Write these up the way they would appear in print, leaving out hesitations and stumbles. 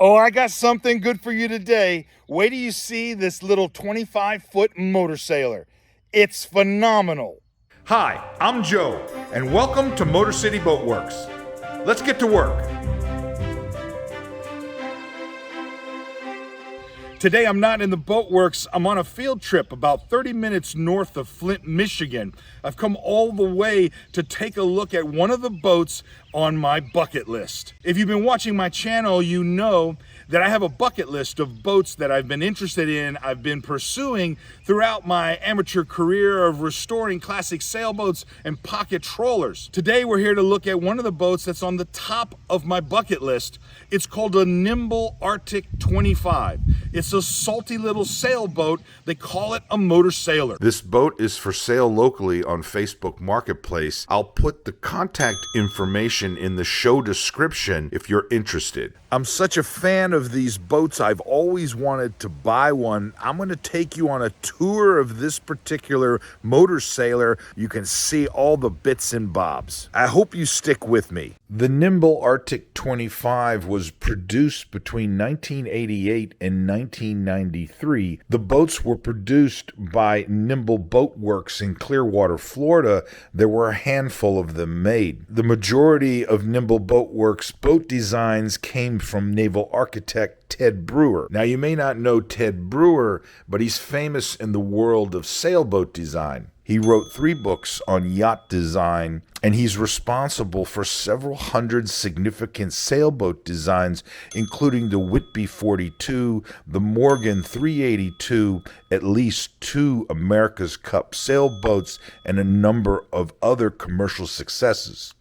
Oh, I got something good for you today. Wait till you see this little 25-foot motor sailor. It's phenomenal. Hi, I'm Joe, and welcome to Motor City Boat Werks. Let's get to work. Today I'm not in the boat works. I'm on a field trip about 30 minutes north of Flint, Michigan. I've come all the way to take a look at one of the boats on my bucket list. If you've been watching my channel, you know that I have a bucket list of boats that I've been interested in, I've been pursuing throughout my amateur career of restoring classic sailboats and pocket trawlers. Today we're here to look at one of the boats that's on the top of my bucket list. It's called a Nimble Arctic 25. It's a salty little sailboat. They call it a motor sailor. This boat is for sale locally on Facebook Marketplace. I'll put the contact information in the show description if you're interested. I'm such a fan of these boats. I've always wanted to buy one. I'm going to take you on a tour of this particular motor sailor. You can see all the bits and bobs. I hope you stick with me. The Nimble Arctic 25 was produced between 1988 and 1993. The boats were produced by Nimble Boat Werks in Clearwater, Florida. There were a handful of them made. The majority of Nimble Boat Werks boat designs came from naval architect Ted Brewer. Now, you may not know Ted Brewer, but he's famous in the world of sailboat design. He wrote 3 books on yacht design, and he's responsible for several hundred significant sailboat designs, including the Whitby 42, the Morgan 382, at least 2 America's Cup sailboats, and a number of other commercial successes.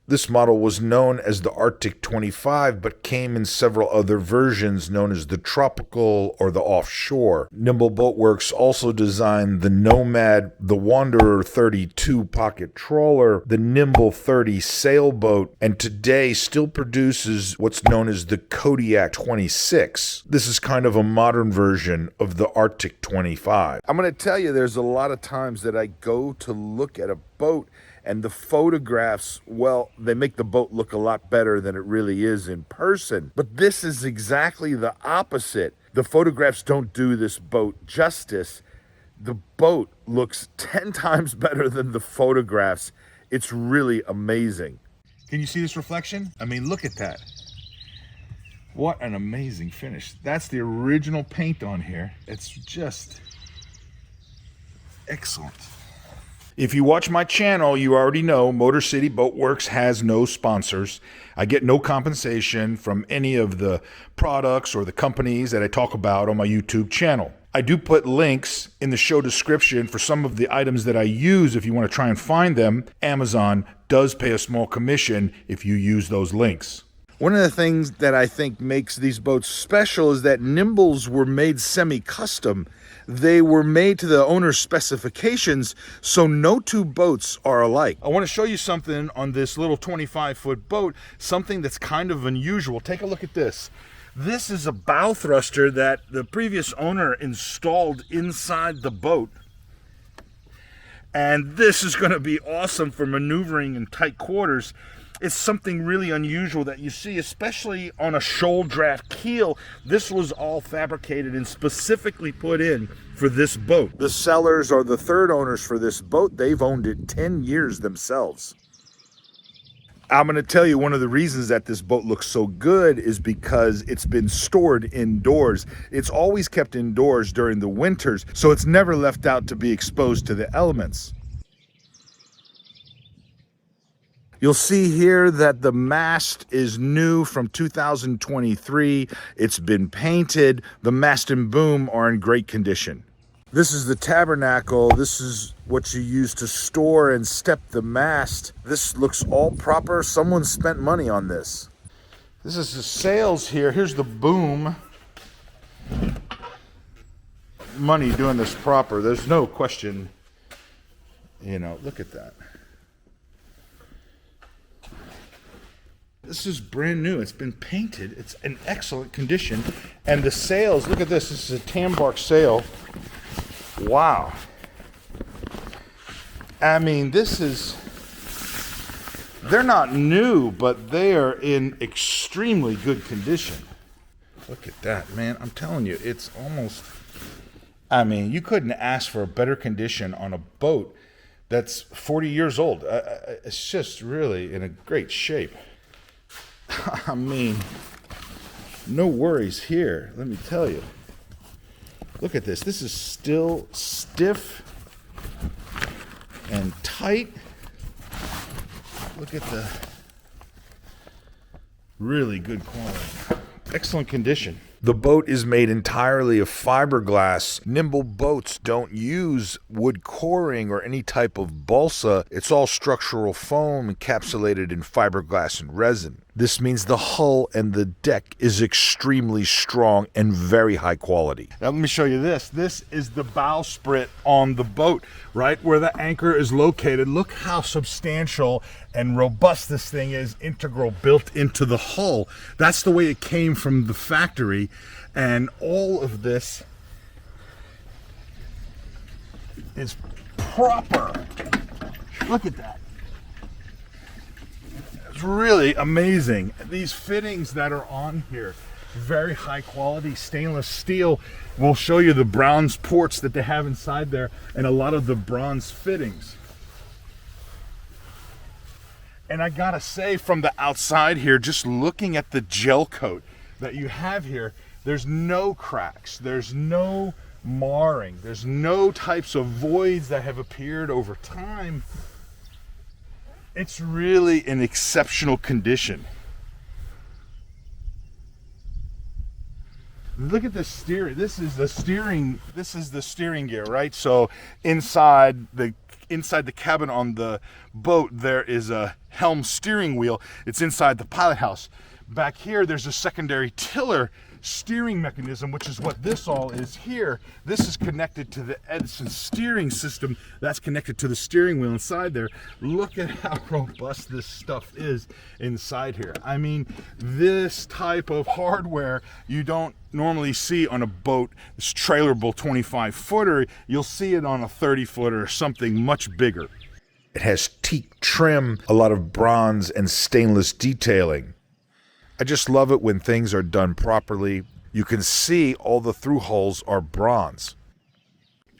This model was known as the Arctic 25, but came in several other versions known as the Tropical or the Offshore. Nimble Boat Werks also designed the Nomad, the Wanderer 32 pocket trawler, the Nimble 30 sailboat, and today still produces what's known as the Kodiak 26. This is kind of a modern version of the Arctic 25. I'm going to tell you, there's a lot of times that I go to look at a boat and the photographs, well, they make the boat look a lot better than it really is in person. But this is exactly the opposite. The photographs don't do this boat justice. The boat looks 10 times better than the photographs. It's really amazing. Can you see this reflection? I mean, look at that. What an amazing finish. That's the original paint on here. It's just excellent. If you watch my channel, you already know Motor City Boat Werks has no sponsors. I get no compensation from any of the products or the companies that I talk about on my YouTube channel. I do put links in the show description for some of the items that I use if you want to try and find them. Amazon does pay a small commission if you use those links. One of the things that I think makes these boats special is that Nimbles were made semi-custom. They were made to the owner's specifications, so no 2 boats are alike. I want to show you something on this little 25-foot boat, something that's kind of unusual. Take a look at this. This is a bow thruster that the previous owner installed inside the boat. And this is going to be awesome for maneuvering in tight quarters. It's something really unusual that you see, especially on a shoal draft keel. This was all fabricated and specifically put in for this boat. The sellers are the 3rd owners for this boat. They've owned it 10 years themselves. I'm going to tell you, one of the reasons that this boat looks so good is because it's been stored indoors. It's always kept indoors during the winters, so it's never left out to be exposed to the elements. You'll see here that the mast is new from 2023. It's been painted. The mast and boom are in great condition. This is the Tabernacle. This is what you use to store and step the mast. This looks all proper. Someone spent money on this. This is the sails here. Here's the boom. Money doing this proper. There's no question. You know, look at that. This is brand new. It's been painted. It's in excellent condition. And the sails, look at this. This is a tambark sail. Wow. I mean, this is, they're not new, but they are in extremely good condition. Look at that, man. I'm telling you, it's almost... I mean, you couldn't ask for a better condition on a boat that's 40 years old. It's just really in a great shape. I mean, no worries here, let me tell you. Look at this. This is still stiff and tight. Look at the really good quality. Excellent condition. The boat is made entirely of fiberglass. Nimble boats don't use wood coring or any type of balsa. It's all structural foam encapsulated in fiberglass and resin. This means the hull and the deck is extremely strong and very high quality. Now let me show you this. This is the bowsprit on the boat, right where the anchor is located. Look how substantial and robust this thing is, integral, built into the hull. That's the way it came from the factory. And all of this is proper. Look at that. It's really amazing. These fittings that are on here, very high quality stainless steel. We'll show you the bronze ports that they have inside there and a lot of the bronze fittings. And I gotta say, from the outside here, just looking at the gel coat that you have here, there's no cracks, there's no marring, there's no types of voids that have appeared over time. It's really in exceptional condition. Look at this steering. This is the steering gear, right? So inside the cabin on the boat, there is a helm steering wheel. It's inside the pilot house. Back here, there's a secondary tiller steering mechanism, which is what this all is here. This is connected to the Edison steering system. That's connected to the steering wheel inside there. Look at how robust this stuff is inside here. I mean, this type of hardware you don't normally see on a boat, this trailerable 25-footer. You'll see it on a 30-footer or something much bigger. It has teak trim, a lot of bronze and stainless detailing. I just love it when things are done properly. You can see all the through hulls are bronze.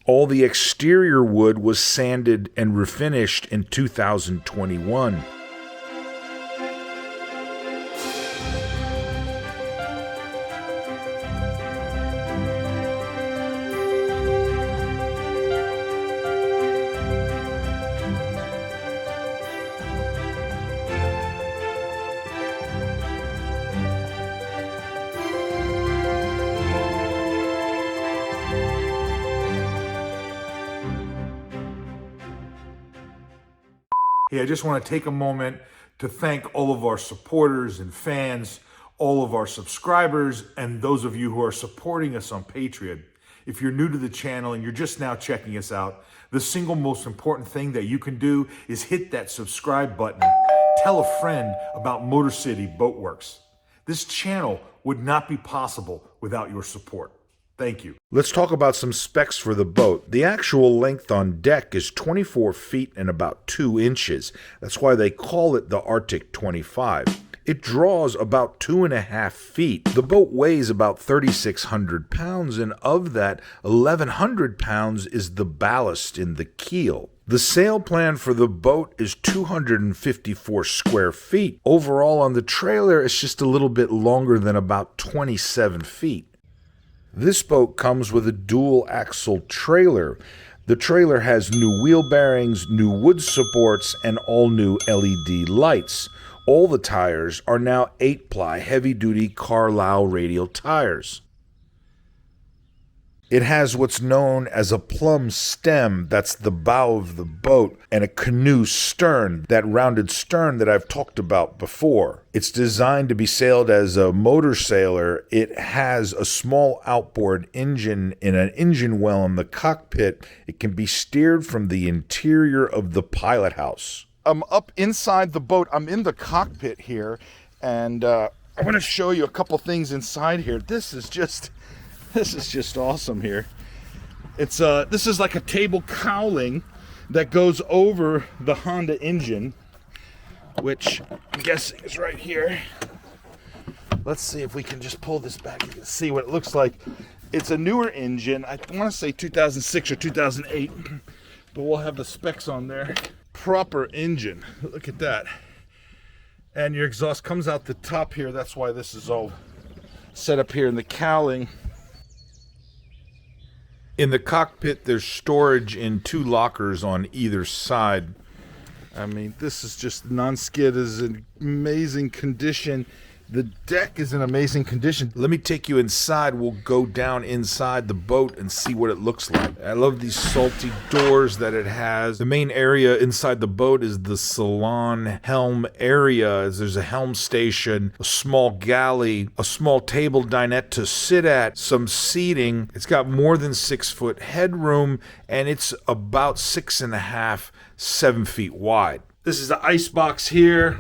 All the exterior wood was sanded and refinished in 2021. Hey, I just want to take a moment to thank all of our supporters and fans, all of our subscribers, and those of you who are supporting us on Patreon. If you're new to the channel and you're just now checking us out, the single most important thing that you can do is hit that subscribe button. Tell a friend about Motor City Boat Werks. This channel would not be possible without your support. Thank you. Let's talk about some specs for the boat. The actual length on deck is 24 feet and about 2 inches. That's why they call it the Arctic 25. It draws about 2.5 feet. The boat weighs about 3,600 pounds, and of that, 1,100 pounds is the ballast in the keel. The sail plan for the boat is 254 square feet. Overall on the trailer, it's just a little bit longer than about 27 feet. This boat comes with a dual axle trailer. The trailer has new wheel bearings, new wood supports, and all new LED lights. All the tires are now 8-ply heavy-duty Carlisle radial tires. It has what's known as a plumb stem, that's the bow of the boat, and a canoe stern, that rounded stern that I've talked about before. It's designed to be sailed as a motorsailer. It has a small outboard engine in an engine well in the cockpit. It can be steered from the interior of the pilot house. I'm up inside the boat. I'm in the cockpit here, and I want to show you a couple things inside here. This is just awesome here. It's this is like a table cowling that goes over the Honda engine, which I'm guessing is right here. Let's see if we can just pull this back and see what it looks like. It's a newer engine. I want to say 2006 or 2008, but we'll have the specs on there. Proper engine. Look at that. And your exhaust comes out the top here. That's why this is all set up here in the cowling. In the cockpit, there's storage in 2 lockers on either side. I mean, this is just non-skid is in amazing condition. The deck is in amazing condition. Let me take you inside. We'll go down inside the boat and see what it looks like. I love these salty doors that it has. The main area inside the boat is the salon helm area. There's a helm station, a small galley, a small table dinette to sit at, some seating. It's got more than 6 foot headroom, and it's about 6.5, 7 feet wide. This is the ice box here.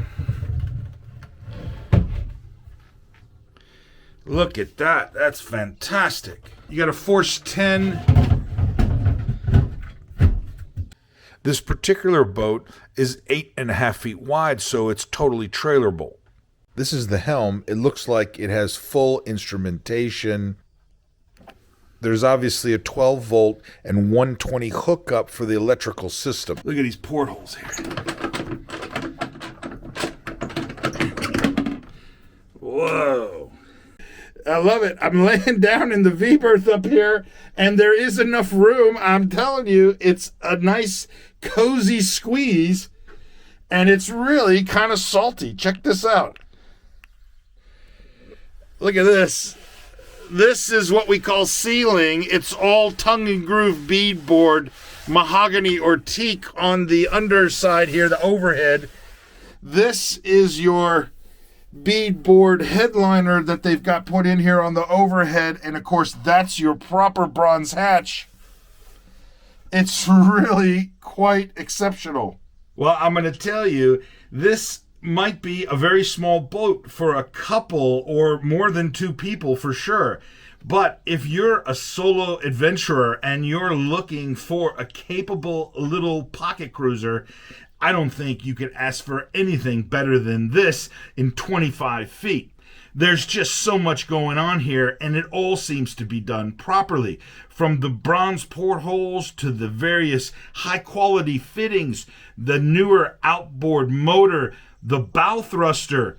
Look at that. That's fantastic. You got a Force 10. This particular boat is 8.5 feet wide, so it's totally trailerable. This is the helm. It looks like it has full instrumentation. There's obviously a 12 volt and 120 hookup for the electrical system. Look at these portholes here. Whoa. I love it. I'm laying down in the V-berth up here, and there is enough room. I'm telling you, it's a nice, cozy squeeze, and it's really kind of salty. Check this out. Look at this. This is what we call ceiling. It's all tongue and groove beadboard, mahogany or teak on the underside here, the overhead. This is your beadboard headliner that they've got put in here on the overhead, and of course that's your proper bronze hatch. It's really quite exceptional. Well, I'm going to tell you, this might be a very small boat for a couple or more than 2 people for sure. But if you're a solo adventurer and you're looking for a capable little pocket cruiser, I don't think you could ask for anything better than this in 25 feet. There's just so much going on here, and it all seems to be done properly. From the bronze portholes to the various high-quality fittings, the newer outboard motor, the bow thruster,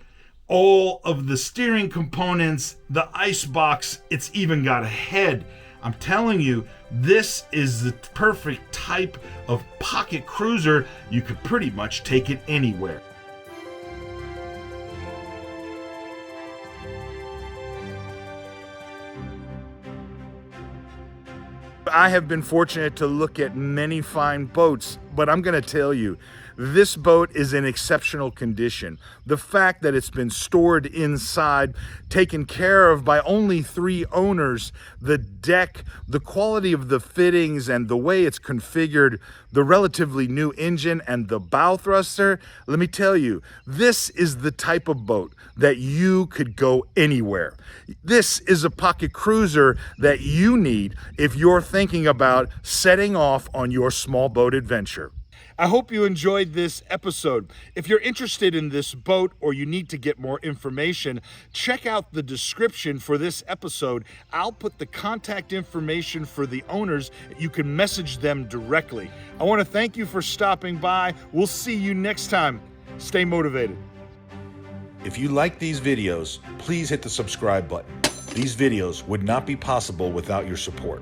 all of the steering components, the ice box, it's even got a head. I'm telling you, this is the perfect type of pocket cruiser. You could pretty much take it anywhere. I have been fortunate to look at many fine boats, but I'm going to tell you, this boat is in exceptional condition. The fact that it's been stored inside, taken care of by only 3 owners, the deck, the quality of the fittings and the way it's configured, the relatively new engine and the bow thruster, let me tell you, this is the type of boat that you could go anywhere. This is a pocket cruiser that you need if you're thinking about setting off on your small boat adventure. I hope you enjoyed this episode. If you're interested in this boat or you need to get more information, check out the description for this episode. I'll put the contact information for the owners. You can message them directly. I want to thank you for stopping by. We'll see you next time. Stay motivated. If you like these videos, please hit the subscribe button. These videos would not be possible without your support.